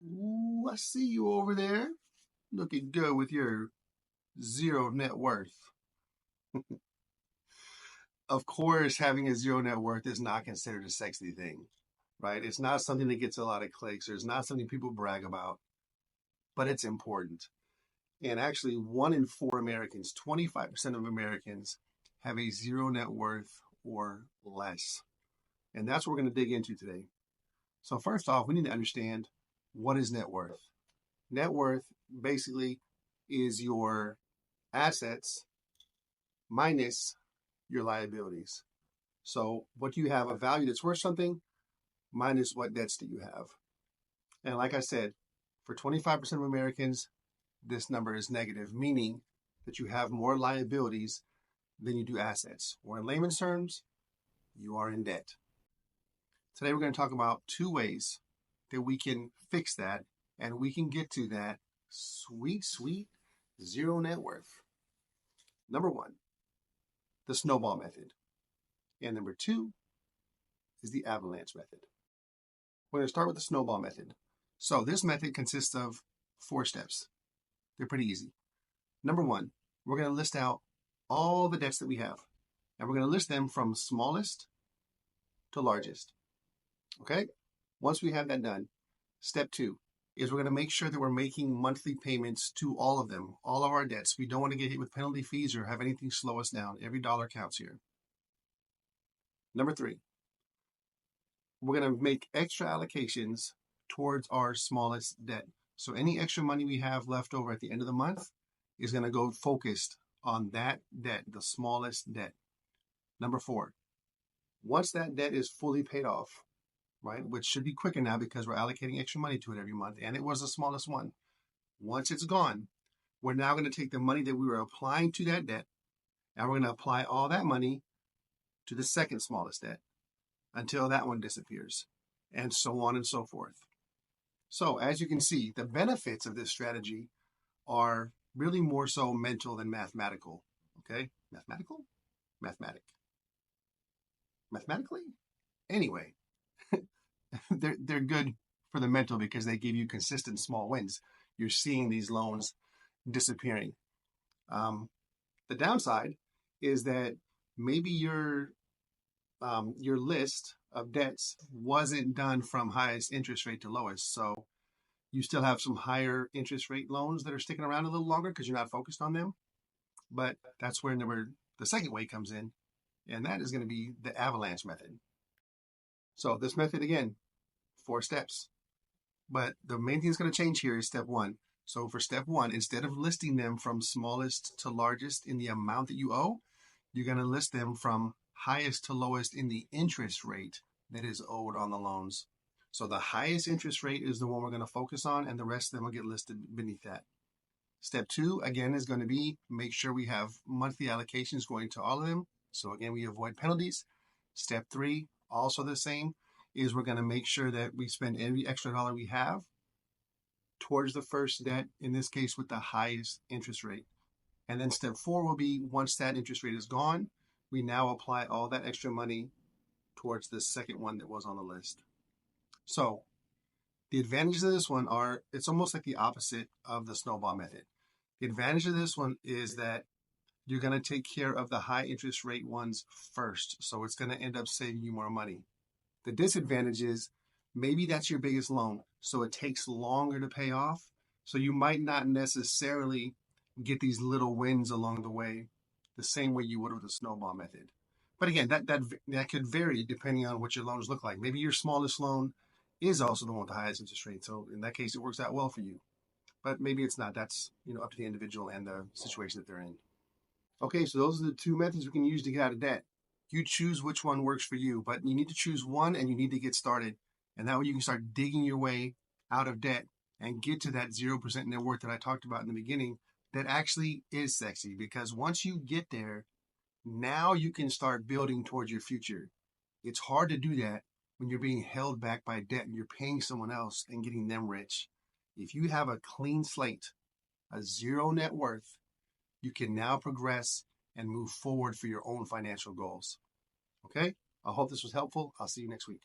Ooh, I see you over there. Looking good with your zero net worth. Of course, having a zero net worth is not considered a sexy thing, right? It's not something that gets a lot of clicks, or it's not something people brag about, but it's important. And actually, 1 in 4 Americans, 25% of Americans, have a zero net worth or less. And that's what we're going to dig into today. So, first off, we need to understand what is net worth. Net worth basically is your assets minus your liabilities. So, what do you have a value that's worth something minus what debts do you have? And like I said, for 25% of Americans, this number is negative, meaning that you have more liabilities than you do assets. Or in layman's terms, you are in debt. Today, we're going to talk about 2 ways that we can fix that and we can get to that sweet, sweet zero net worth. Number 1, the snowball method. And number 2 is the avalanche method. We're going to start with the snowball method. So this method consists of 4 steps. They're pretty easy. Number 1, we're going to list out all the debts that we have. And we're going to list them from smallest to largest. Okay? Once we have that done, step 2 is we're going to make sure that we're making monthly payments to all of them, all of our debts. We don't want to get hit with penalty fees or have anything slow us down. Every dollar counts here. Number 3, we're going to make extra allocations towards our smallest debt. So any extra money we have left over at the end of the month is going to go focused on that debt, the smallest debt. Number 4, once that debt is fully paid off, right, which should be quicker now because we're allocating extra money to it every month, and it was the smallest one. Once it's gone, we're now going to take the money that we were applying to that debt, and we're going to apply all that money to the second smallest debt until that one disappears, and so on and so forth. So as you can see, the benefits of this strategy are really more so mental than mathematical. Okay? Mathematical? Mathematically? Anyway, they're good for the mental because they give you consistent small wins. You're seeing these loans disappearing. The downside is that maybe your list of debts wasn't done from highest interest rate to lowest. So you still have some higher interest rate loans that are sticking around a little longer because you're not focused on them. But that's where the second way comes in, and that is going to be the avalanche method. So this method, again, 4 steps. But the main thing that's going to change here is step 1. So for step 1, instead of listing them from smallest to largest in the amount that you owe, you're going to list them from highest to lowest in the interest rate that is owed on the loans. So the highest interest rate is the one we're going to focus on, and the rest of them will get listed beneath that. Step 2, again, is going to be make sure we have monthly allocations going to all of them. So again, we avoid penalties. Step 3, also the same, is we're going to make sure that we spend every extra dollar we have towards the first debt, in this case with the highest interest rate. And then step 4 will be once that interest rate is gone, we now apply all that extra money towards the second one that was on the list. So the advantages of this one are, it's almost like the opposite of the snowball method. The advantage of this one is that you're going to take care of the high interest rate ones first. So it's going to end up saving you more money. The disadvantage is maybe that's your biggest loan, so it takes longer to pay off. So you might not necessarily get these little wins along the way the same way you would with the snowball method. But again, that could vary depending on what your loans look like. Maybe your smallest loan is also the one with the highest interest rate. So in that case, it works out well for you. But maybe it's not. That's up to the individual and the situation that they're in. Okay, so those are the 2 methods we can use to get out of debt. You choose which one works for you, but you need to choose one and you need to get started. And that way you can start digging your way out of debt and get to that 0% net worth that I talked about in the beginning that actually is sexy. Because once you get there, now you can start building towards your future. It's hard to do that when you're being held back by debt and you're paying someone else and getting them rich. If you have a clean slate, a zero net worth, you can now progress and move forward for your own financial goals. Okay? I hope this was helpful. I'll see you next week.